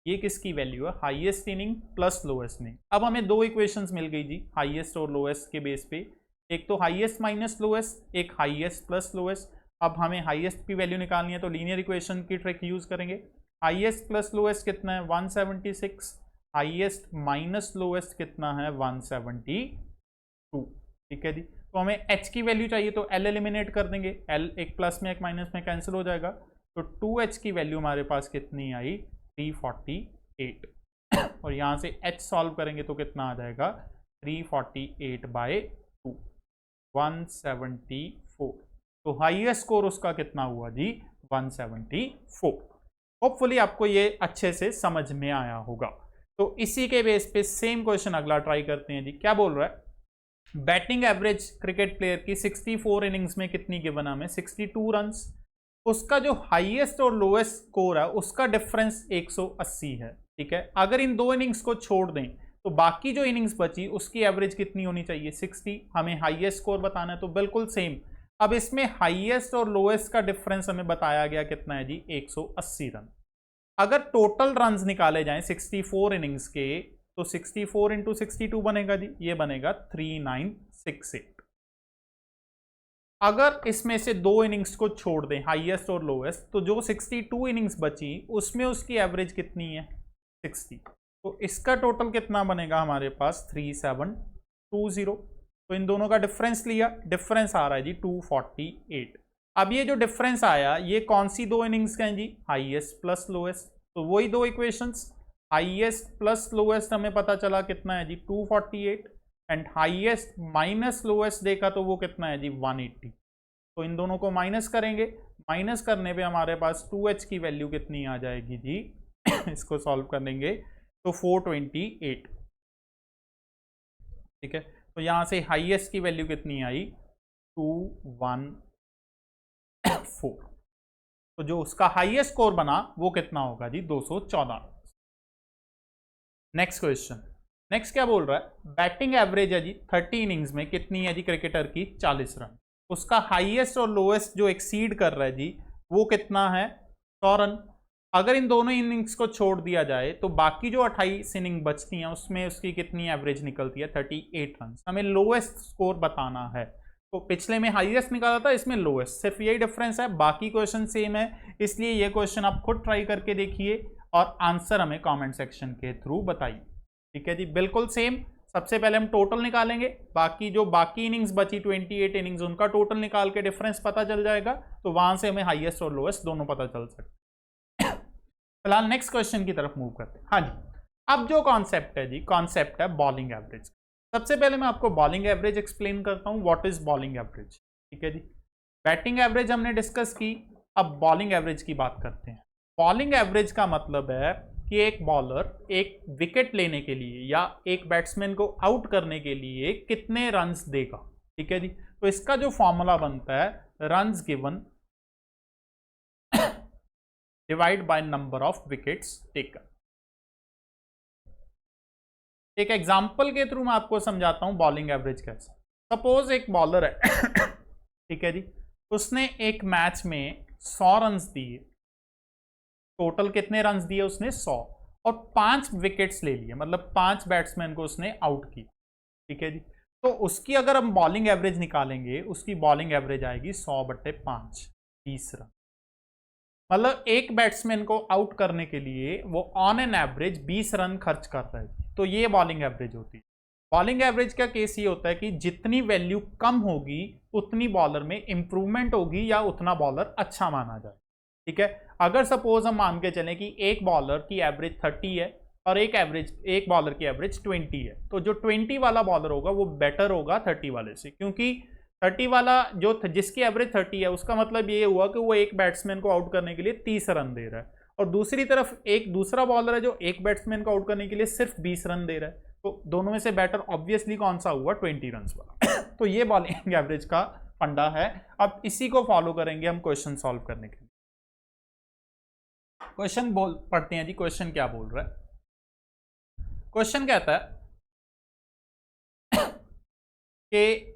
ये किसकी वैल्यू है? Highest inning plus lowest inning. अब हमें 2 इक्वेशंस मिल गई जी, हाईएस्ट और लोएस्ट के बेस पे। एक तो हाईएस्ट माइनस लोएस्ट, एक हाईएस्ट प्लस लोएस्ट। अब हमें हाईएस्ट की वैल्यू निकालनी है तो लीनियर इक्वेशन की ट्रिक यूज करेंगे। हाईएस्ट प्लस लोएस्ट कितना है? 176, हाईएस्ट माइनस लोएस्ट कितना है 172, ठीक है जी। तो हमें h की वैल्यू चाहिए तो l एलिमिनेट कर देंगे, l एक प्लस में एक माइनस में कैंसिल हो जाएगा, तो 2h की वैल्यू हमारे पास कितनी आई 348 और यहाँ से h सॉल्व करेंगे तो कितना आ जाएगा 348/2 174। तो हाईएस्ट स्कोर उसका कितना हुआ जी 174। होपफुली आपको ये अच्छे से समझ में आया होगा। तो इसी के बेस पे सेम क्वेश्चन अगला ट्राई करते हैं जी। क्या बोल रहा है, बैटिंग एवरेज क्रिकेट प्लेयर की 64 इनिंग्स में कितनी गिवन हमें 62 रन्स, उसका जो हाईएस्ट और लोएस्ट स्कोर है उसका डिफरेंस 180 है, ठीक है। अगर इन दो इनिंग्स को छोड़ दें तो बाकी जो इनिंग्स बची उसकी एवरेज कितनी होनी चाहिए 60, हमें हाईएस्ट स्कोर बताना है तो बिल्कुल सेम। अब इसमें हाईएस्ट और लोएस्ट का डिफरेंस हमें बताया गया कितना है जी 180 रन। अगर टोटल रन्स निकाले जाएं 64 इनिंग्स के तो 64 इंटू 62 बनेगा जी, ये बनेगा 3968। अगर इसमें से दो इनिंग्स को छोड़ दें हाईएस्ट और लोएस्ट तो जो 62 इनिंग्स बची उसमें उसकी एवरेज कितनी है 60, तो इसका टोटल कितना बनेगा हमारे पास 3720। तो इन दोनों का डिफरेंस लिया, डिफरेंस आ रहा है जी 248। अब ये जो डिफरेंस आया ये कौन सी दो इनिंग्स का है जी हाईएस्ट प्लस लोएस्ट, तो वही दो इक्वेशंस, हाईएस्ट प्लस लोएस्ट हमें पता चला कितना है जी 248 एंड हाईएस्ट माइनस लोएस्ट देखा तो वो कितना है जी 180। तो इन दोनों को माइनस करेंगे, माइनस करने पे हमारे पास 2h की वैल्यू कितनी आ जाएगी जी इसको सॉल्व करेंगे तो 428, ठीक है। तो यहां से हाईएस्ट की वैल्यू कितनी आई 214, तो जो उसका हाईएस्ट स्कोर बना वो कितना होगा जी 214। नेक्स्ट क्वेश्चन, नेक्स्ट क्या बोल रहा है, बैटिंग एवरेज है जी 30 इनिंग्स में कितनी है जी क्रिकेटर की 40 रन, उसका हाईएस्ट और लोएस्ट जो एक्सीड कर रहा है जी वो कितना है 100 रन। अगर इन दोनों इनिंग्स को छोड़ दिया जाए तो बाकी जो 28 इनिंग बचती हैं उसमें उसकी कितनी एवरेज निकलती है 38 रन। हमें लोएस्ट स्कोर बताना है, तो पिछले में हाईएस्ट निकाला था इसमें लोएस्ट, सिर्फ यही डिफरेंस है, बाकी क्वेश्चन सेम है। इसलिए ये क्वेश्चन आप खुद ट्राई करके देखिए और आंसर हमें कमेंट सेक्शन के थ्रू बताइए, ठीक है जी। बिल्कुल सेम, सबसे पहले हम टोटल निकालेंगे, बाकी जो बाकी इनिंग्स बची 28 इनिंग्स उनका टोटल निकाल के डिफरेंस पता चल जाएगा, तो वहां से हमें हाईएस्ट और लोएस्ट दोनों पता चल सकते। फिलहाल नेक्स्ट क्वेश्चन की तरफ मूव करते हैं। हाँ जी, अब जो कॉन्सेप्ट है जी, कॉन्सेप्ट है बॉलिंग एवरेज। सबसे पहले मैं आपको बॉलिंग एवरेज एक्सप्लेन करता हूं, व्हाट इज बॉलिंग एवरेज, ठीक है जी। बैटिंग एवरेज हमने डिस्कस की, अब बॉलिंग एवरेज की बात करते हैं। बॉलिंग एवरेज का मतलब है कि एक बॉलर एक विकेट लेने के लिए या एक बैट्समैन को आउट करने के लिए कितने रन्स देगा, ठीक है जी। तो इसका जो फॉर्मूला बनता है runs given divide by number of wickets taken. एक एग्जांपल के थ्रू मैं आपको समझाता हूं बॉलिंग एवरेज कैसे। सपोज एक बॉलर है ठीक है जी, उसने एक मैच में 100 रन्स दिए, टोटल कितने रन्स दिए उसने 100, और 5 विकेट्स ले लिए, मतलब 5 बैट्समैन को उसने आउट किया, ठीक है जी। तो उसकी अगर हम बॉलिंग एवरेज निकालेंगे, उसकी बॉलिंग एवरेज आएगी 100/5, 20 रन। मतलब एक बैट्समैन को आउट करने के लिए वो ऑन एन एवरेज 20 रन खर्च कर रहा है, तो ये बॉलिंग एवरेज होती है। बॉलिंग एवरेज का केस ये होता है कि जितनी वैल्यू कम होगी उतनी बॉलर में इंप्रूवमेंट होगी या उतना बॉलर अच्छा माना जाए, ठीक है। अगर सपोज हम मान के चलें कि एक बॉलर की एवरेज 30 है और एक बॉलर की एवरेज 20 है, तो जो 20 वाला बॉलर होगा वो बेटर होगा 30 वाले से, क्योंकि 30 वाला जो जिसकी एवरेज 30 है उसका मतलब ये हुआ कि वो एक बैट्समैन को आउट करने के लिए 30 रन दे रहा है, और दूसरी तरफ एक दूसरा बॉलर है जो एक बैट्समैन को आउट करने के लिए सिर्फ 20 रन दे रहा है, तो दोनों में से बेटर ऑब्वियसली कौन सा हुआ 20 रन वाला तो ये बॉलिंग एवरेज का फंडा है। अब इसी को फॉलो करेंगे हम क्वेश्चन सॉल्व करने के लिए। क्वेश्चन पढ़ते हैं जी, क्वेश्चन क्या बोल रहा है। क्वेश्चन कहता है कि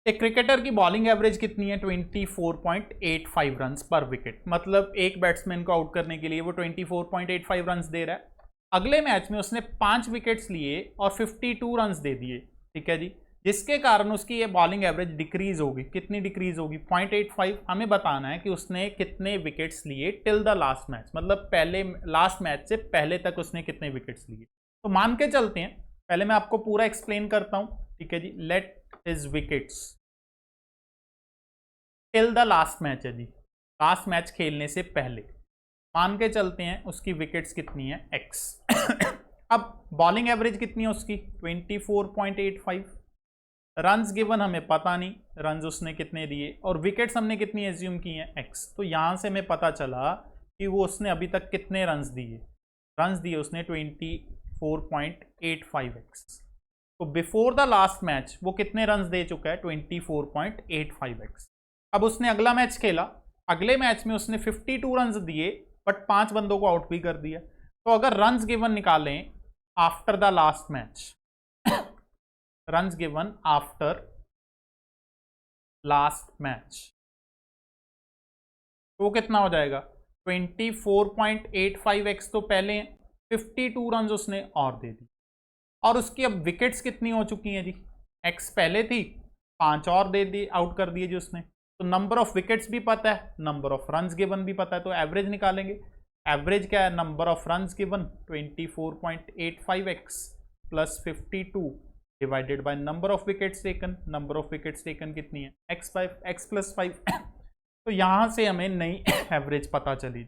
एक क्रिकेटर की बॉलिंग एवरेज कितनी है 24.85 रन्स पर विकेट, मतलब एक बैट्समैन को आउट करने के लिए वो 24.85 रन्स दे रहा है। अगले मैच में उसने 5 विकेट्स लिए और 52 रन्स दे दिए, ठीक है जी। जिसके कारण उसकी ये बॉलिंग एवरेज डिक्रीज होगी। कितनी डिक्रीज होगी? 0.85। हमें बताना है कि उसने कितने विकेट्स लिए टिल द लास्ट मैच, मतलब पहले लास्ट मैच से पहले तक उसने कितने विकेट्स लिए। तो मान के चलते हैं, पहले मैं आपको पूरा एक्सप्लेन करता हूं, ठीक है जी। Let his wickets till the last match है जी, लास्ट मैच खेलने से पहले मान के चलते हैं उसकी विकेट्स कितनी है, x। अब बॉलिंग एवरेज कितनी है उसकी, 24.85। रन्स गिवन हमें पता नहीं, रन्स उसने कितने दिए, और विकेट्स हमने कितनी एज्यूम की हैं, x। तो यहां से हमें पता चला कि वो उसने अभी तक कितने रन्स दिए, रन्स दिए उसने 24.85x। तो बिफोर द लास्ट मैच वो कितने रन्स दे चुका है, 24.85x। अब उसने अगला मैच खेला, अगले मैच में उसने 52 रन्स दिए, बट 5 बंदों को आउट भी कर दिया। तो अगर रन्स गिवन निकालें after the last match, runs given after last match, तो कितना हो जाएगा, 24.85x। तो पहले 52 रन्स उसने और दे दी, और उसकी अब विकेट्स कितनी हो चुकी हैं जी, x पहले थी, 5 और दे दी, आउट कर दिए जी उसने। तो नंबर ऑफ विकेट्स भी पता है, नंबर ऑफ रन्स गिवन भी पता है, तो एवरेज निकालेंगे। एवरेज क्या है, number of runs given 24.85x plus 52 divided by number of wickets taken. Number of wickets taken कितनी है, x प्लस 5। तो यहां से हमें नई एवरेज पता चली।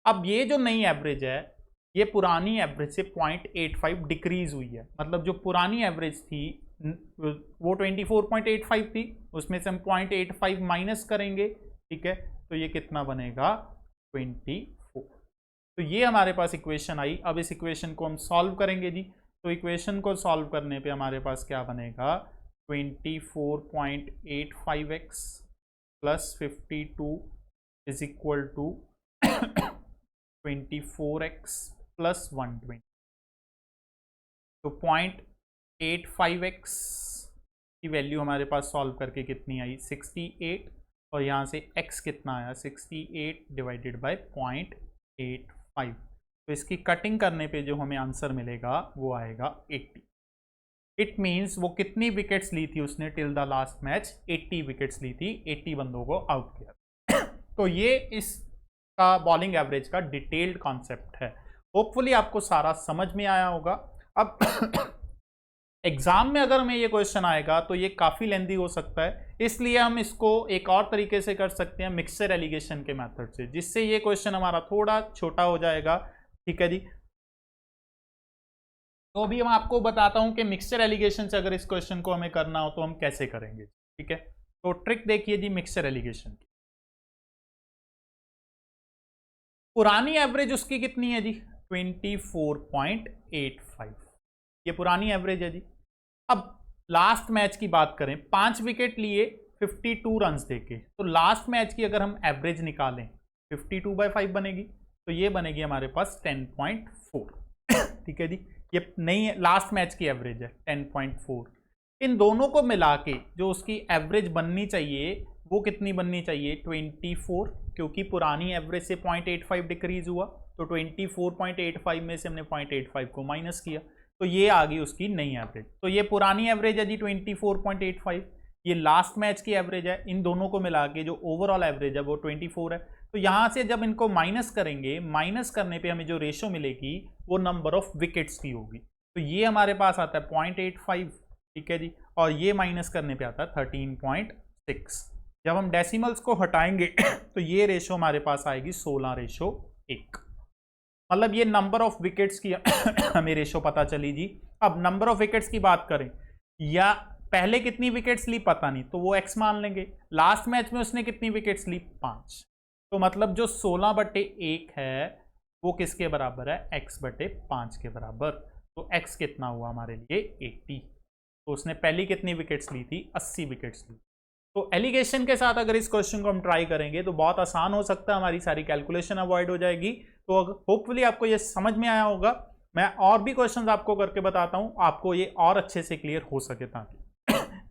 अब ये जो नई एवरेज है, ये पुरानी एवरेज से 0.85 डिक्रीज हुई है। मतलब जो पुरानी एवरेज थी वो 24.85 थी, उसमें से हम 0.85 माइनस करेंगे, ठीक है। तो ये कितना बनेगा, 24। तो ये हमारे पास इक्वेशन आई। अब इस इक्वेशन को हम सॉल्व करेंगे जी। तो इक्वेशन को सॉल्व करने पे हमारे पास क्या बनेगा, 24.85x plus 52 is equal to 24x plus 120। तो 0.85x की वैल्यू हमारे पास सॉल्व करके कितनी आई, 68, और यहाँ से x कितना आया, 68 डिवाइडेड बाय 0.85। तो इसकी कटिंग करने पे जो हमें आंसर मिलेगा वो आएगा 80। इट मीन्स वो कितनी विकेट्स ली थी उसने till the last match, 80 wickets ली थी, 80 बंदों को आउट किया। तो ये इसका बॉलिंग एवरेज का डिटेल्ड कॉन्सेप्ट है। होपफुली आपको सारा समझ में आया होगा। अब एग्जाम में अगर हमें ये क्वेश्चन आएगा तो ये काफ़ी लेंदी हो सकता है, इसलिए हम इसको एक और तरीके से कर सकते हैं, मिक्सचर एलिगेशन के मेथड से, जिससे ये क्वेश्चन हमारा थोड़ा छोटा हो जाएगा, ठीक है जी। तो अभी मैं आपको बताता हूं कि मिक्सचर एलिगेशन से अगर इस क्वेश्चन को हमें करना हो तो हम कैसे करेंगे, ठीक है। तो ट्रिक देखिए जी मिक्सचर एलिगेशन की। पुरानी एवरेज उसकी कितनी है जी, 24.85, ये पुरानी एवरेज है जी। अब लास्ट मैच की बात करें, 5 विकेट लिए 52 रन्स देके, तो लास्ट मैच की अगर हम एवरेज निकालें 52/5 बनेगी, तो ये बनेगी हमारे पास 10.4, ठीक है जी। ये नई लास्ट मैच की एवरेज है 10.4। इन दोनों को मिला के जो उसकी एवरेज बननी चाहिए वो कितनी बननी चाहिए, 24, क्योंकि पुरानी एवरेज से 0.85 डिक्रीज हुआ, तो 24.85 में से हमने 0.85 को माइनस किया, तो ये आ गई उसकी नई एवरेज। तो ये पुरानी एवरेज है जी 24.85, ये लास्ट मैच की एवरेज है। इन दोनों को मिला के जो ओवरऑल एवरेज है वो 24 है। तो यहाँ से जब इनको माइनस करेंगे, माइनस करने पे हमें जो रेशो मिलेगी वो नंबर ऑफ विकेट्स की होगी। तो ये हमारे पास आता है 0.85, ठीक है जी, और ये माइनस करने पे आता है 13.6। जब हम डेसिमल्स को हटाएंगे तो ये रेशो हमारे पास आएगी 16:1। मतलब ये नंबर ऑफ विकेट्स की हमें रेशो पता चली जी। अब नंबर ऑफ विकेट्स की बात करें, या पहले कितनी विकेट्स ली पता नहीं, तो वो x मान लेंगे। लास्ट मैच में उसने कितनी विकेट्स ली, 5, तो मतलब जो 16/1 है वो किसके बराबर है, x/5 के बराबर। तो x कितना हुआ हमारे लिए, 80। तो उसने पहली कितनी विकेट्स ली थी, 80 विकेट्स ली। तो एलिगेशन के साथ अगर इस क्वेश्चन को हम ट्राई करेंगे तो बहुत आसान हो सकता है, हमारी सारी कैलकुलेशन अवॉइड हो जाएगी। तो होपफुली आपको ये समझ में आया होगा। मैं और भी क्वेश्चंस आपको करके बताता हूं, आपको ये और अच्छे से क्लियर हो सके। ताकि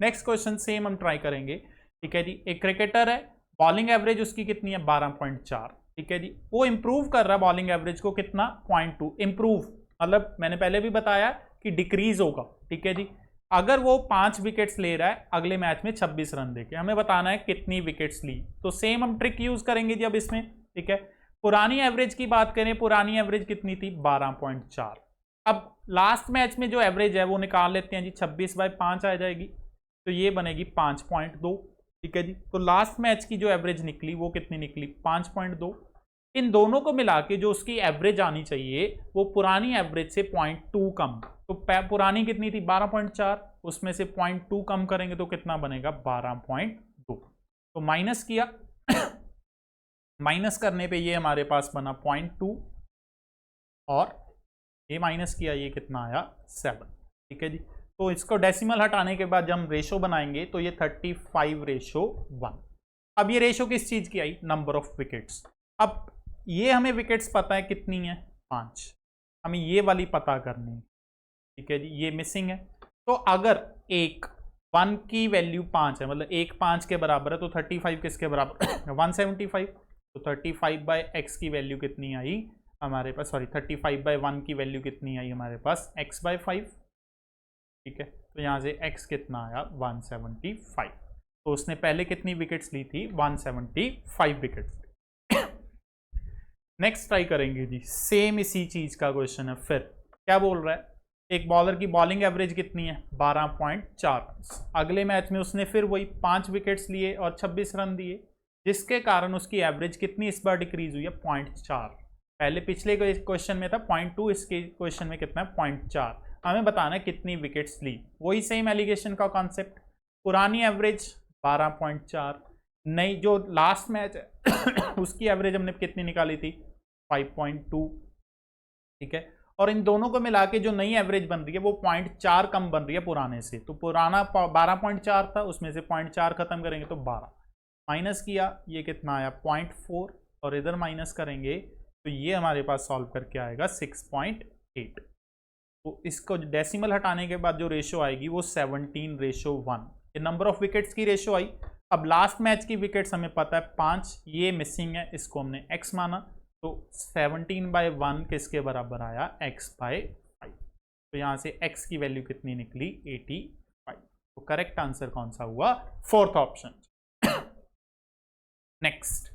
नेक्स्ट क्वेश्चन सेम हम ट्राई करेंगे, ठीक है जी। एक क्रिकेटर है, बॉलिंग एवरेज उसकी कितनी है, 12.4, ठीक है जी। वो इंप्रूव कर रहा है बॉलिंग एवरेज को कितना, 0.2। इंप्रूव मतलब मैंने पहले भी बताया कि डिक्रीज होगा, ठीक है जी। अगर वो 5 विकेट्स ले रहा है अगले मैच में 26 रन देके, हमें बताना है कितनी विकेट्स ली। तो सेम हम ट्रिक यूज करेंगे जी अब इसमें, ठीक है। पुरानी एवरेज की बात करें, पुरानी एवरेज कितनी थी, 12.4। अब लास्ट मैच में जो एवरेज है वो निकाल लेते हैं जी, 26/5 आ जाएगी, तो ये बनेगी 5.2, ठीक है जी। तो लास्ट मैच की जो एवरेज निकली वो कितनी निकली, 5.2। इन दोनों को मिला के जो उसकी एवरेज आनी चाहिए वो पुरानी एवरेज से 0.2 कम, तो पुरानी कितनी थी 12.4, उसमें से 0.2 कम करेंगे तो कितना बनेगा 12.2। तो माइनस किया माइनस करने पे ये हमारे पास बना 0.2 और ये माइनस किया, ये कितना आया 7, ठीक है जी। तो इसको डेसिमल हटाने के बाद जब हम रेशो बनाएंगे तो ये 35:1। अब ये रेशो किस चीज की आई, नंबर ऑफ विकेट्स। अब ये हमें विकेट्स पता है कितनी है 5, हमें ये वाली पता करनी है, ठीक है जी, ये मिसिंग है। तो अगर एक 1 की वैल्यू 5 है, मतलब एक 5 के बराबर है, तो 35 किसके बराबर 175। तो 35/x की वैल्यू कितनी आई हमारे पास, सॉरी 35/1 की वैल्यू कितनी आई हमारे पास x/5, ठीक है। तो यहाँ से x कितना आया 175। तो उसने पहले कितनी विकेट्स ली थी, 175 विकेट्स। नेक्स्ट ट्राई करेंगे जी, सेम इसी चीज का क्वेश्चन है। फिर क्या बोल रहा है, एक बॉलर की बॉलिंग एवरेज कितनी है 12.4। अगले मैच में उसने फिर वही 5 विकेट्स लिए और 26 रन दिए, जिसके कारण उसकी एवरेज कितनी इस बार डिक्रीज हुई है 0.4। पहले पिछले क्वेश्चन में था 0.2, इसके क्वेश्चन में कितना है 0.4। हमें बताना है कितनी विकेट्स ली, वही सेम एलिगेशन का कॉन्सेप्ट। पुरानी एवरेज 12.4, नई जो लास्ट मैच है उसकी एवरेज हमने कितनी निकाली थी 5.2, ठीक है। और इन दोनों को मिला के जो नई एवरेज बन रही है वो 0.4 कम बन रही है पुराने से। तो पुराना 12.4 था, उसमें से 0.4 खत्म करेंगे तो 12, माइनस किया, ये कितना आया 0.4, और इधर माइनस करेंगे तो ये हमारे पास सॉल्व करके आएगा 6.8। तो इसको डेसिमल हटाने के बाद जो रेशो आएगी वो 17:1। ये नंबर ऑफ विकेट्स की रेशो आई। अब लास्ट मैच की विकेट्स हमें पता है 5, ये मिसिंग है, इसको हमने x माना, तो 17/1 किसके बराबर आया x/5। तो यहाँ से x की वैल्यू कितनी निकली 85। तो करेक्ट आंसर कौन सा हुआ, फोर्थ ऑप्शन। नेक्स्ट,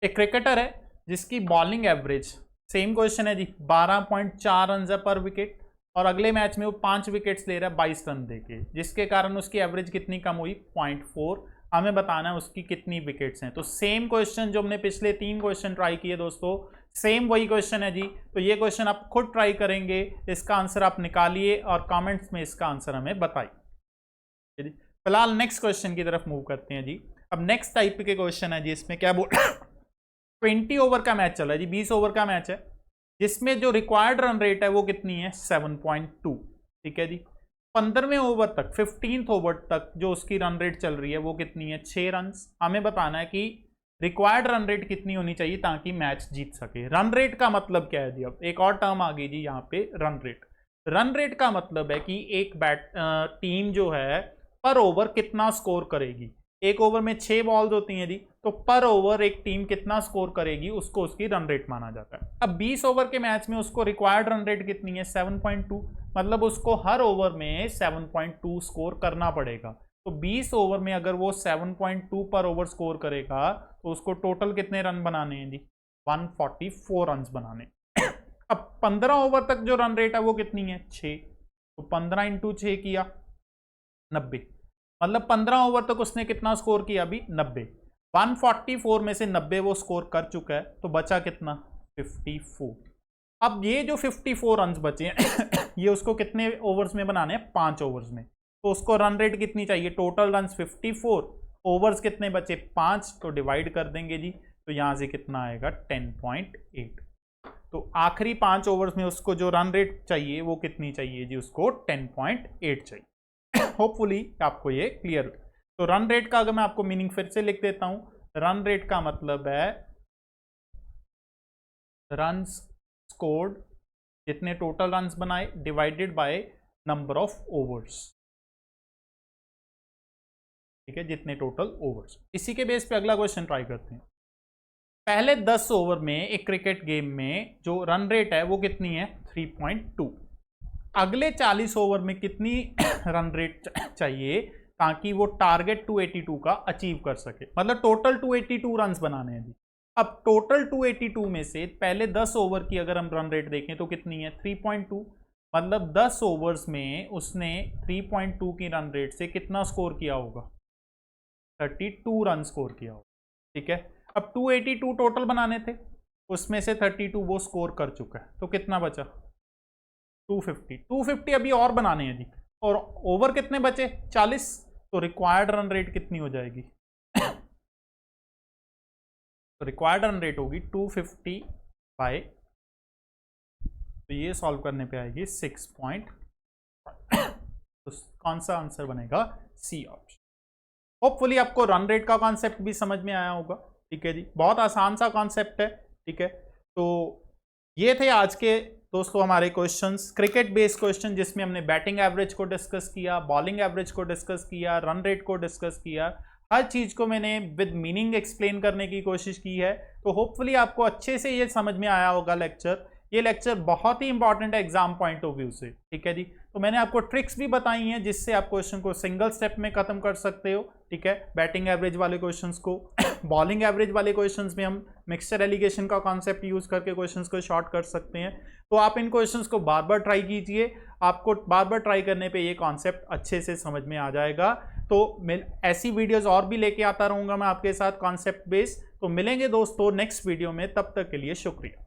एक क्रिकेटर है जिसकी बॉलिंग एवरेज, सेम क्वेश्चन है जी, 12.4 रन है पर विकेट, और अगले मैच में वो 5 विकेट्स ले रहा है 22 रन देके, जिसके कारण उसकी एवरेज कितनी कम हुई 0.4। हमें बताना है उसकी कितनी विकेट्स हैं। तो सेम क्वेश्चन जो हमने पिछले 3 क्वेश्चन ट्राई किए दोस्तों, सेम वही क्वेश्चन है जी। तो ये क्वेश्चन आप खुद ट्राई करेंगे, इसका आंसर आप निकालिए और कमेंट्स में इसका आंसर हमें बताइए। फिलहाल नेक्स्ट क्वेश्चन की तरफ मूव करते हैं जी। अब नेक्स्ट टाइप के क्वेश्चन है जी, इसमें क्या बोल 20 ओवर का मैच चल रहा है जी, 20 ओवर का मैच है, जिसमें जो रिक्वायर्ड रन रेट है वो कितनी है 7.2, ठीक है जी। 15वें ओवर तक, 15th ओवर तक जो उसकी रन रेट चल रही है वो कितनी है 6 रन। हमें बताना है कि रिक्वायर्ड रन रेट कितनी होनी चाहिए ताकि मैच जीत सके। रन रेट का मतलब क्या है जी, अब एक और टर्म आ गई जी यहाँ पे, रन रेट। रन रेट का मतलब है कि एक टीम जो है पर ओवर कितना स्कोर करेगी। एक ओवर में 6 बॉल्स होती हैं जी, तो पर ओवर एक टीम कितना स्कोर करेगी उसको उसकी रन रेट माना जाता है। अब 20 ओवर के मैच में उसको रिक्वायर्ड रन रेट कितनी है 7.2, मतलब उसको हर ओवर में 7.2 स्कोर करना पड़ेगा। तो 20 ओवर में अगर वो 7.2 पर ओवर स्कोर करेगा तो उसको टोटल कितने रन बनाने हैं जी 144 रन बनाने। अब 15 ओवर तक जो रन रेट है वो कितनी है 6, तो 15 × 6 किया 90, मतलब 15 ओवर तक उसने कितना स्कोर किया अभी 90। 144 में से 90 वो स्कोर कर चुका है, तो बचा कितना 54। अब ये जो 54 रन बचे हैं ये उसको कितने ओवर्स में बनाने हैं 5 ओवर्स में। तो उसको रन रेट कितनी चाहिए, टोटल रन 54, ओवर्स कितने बचे 5, तो डिवाइड कर देंगे जी, तो यहां से कितना आएगा 10.8। तो आखिरी 5 ओवर्स में उसको जो रन रेट चाहिए वो कितनी चाहिए जी, उसको 10.8 चाहिए। होपफुली आपको ये क्लियर। तो रन रेट का अगर मैं आपको मीनिंग फिर से लिख देता हूं, रन रेट का मतलब है रन्स स्कोर्ड, जितने टोटल रन्स बनाए divided by number of overs, ठीक है, जितने टोटल ओवर्स। इसी के बेस पे अगला क्वेश्चन ट्राई करते हैं। पहले 10 ओवर में एक क्रिकेट गेम में जो रन रेट है वो कितनी है 3.2, अगले 40 ओवर में कितनी रन रेट चाहिए ताकि वो टारगेट 282 का अचीव कर सके, मतलब टोटल 282 रन बनाने हैं जी। अब टोटल 282 में से पहले 10 ओवर की अगर हम रन रेट देखें तो कितनी है 3.2, मतलब 10 ओवर्स में उसने 3.2 की रन रेट से कितना स्कोर किया होगा, 32 रन स्कोर किया होगा, ठीक है। अब 282 टोटल बनाने थे, उसमें से 32 वो स्कोर कर चुका है, तो कितना बचा 250 अभी और बनाने हैं जी, और ओवर कितने बचे 40, तो रिक्वायर्ड रन रेट कितनी हो जाएगी तो रिक्वायर्ड रन रेट होगी 250 बाय, तो ये सॉल्व करने पे आएगी 6.5, तो कौन सा आंसर बनेगा, सी ऑप्शन। होपफुली आपको रन रेट का कॉन्सेप्ट भी समझ में आया होगा, ठीक है जी, बहुत आसान सा कॉन्सेप्ट है, ठीक है। तो ये थे आज के दोस्तों हमारे क्वेश्चंस, क्रिकेट बेस्ड क्वेश्चन, जिसमें हमने बैटिंग एवरेज को डिस्कस किया, बॉलिंग एवरेज को डिस्कस किया, रन रेट को डिस्कस किया, हर चीज को मैंने विद मीनिंग एक्सप्लेन करने की कोशिश की है। तो होपफुली आपको अच्छे से ये समझ में आया होगा लेक्चर। ये लेक्चर बहुत ही इंपॉर्टेंट है एग्जाम पॉइंट ऑफ व्यू से, ठीक है जी। तो मैंने आपको ट्रिक्स भी बताई हैं जिससे आप क्वेश्चन को सिंगल स्टेप में खत्म कर सकते हो, ठीक है। बैटिंग एवरेज वाले क्वेश्चंस को बॉलिंग एवरेज वाले क्वेश्चंस में हम मिक्सचर एलिगेशन का कॉन्सेप्ट यूज करके क्वेश्चंस को शॉर्ट कर सकते हैं। तो आप इन क्वेश्चंस को बार बार ट्राई कीजिए, आपको बार बार ट्राई करने पे ये कॉन्सेप्ट अच्छे से समझ में आ जाएगा। तो मैं ऐसी वीडियोस और भी लेके आता रहूंगा मैं आपके साथ कॉन्सेप्ट बेस्ड। तो मिलेंगे दोस्तों नेक्स्ट वीडियो में, तब तक के लिए शुक्रिया।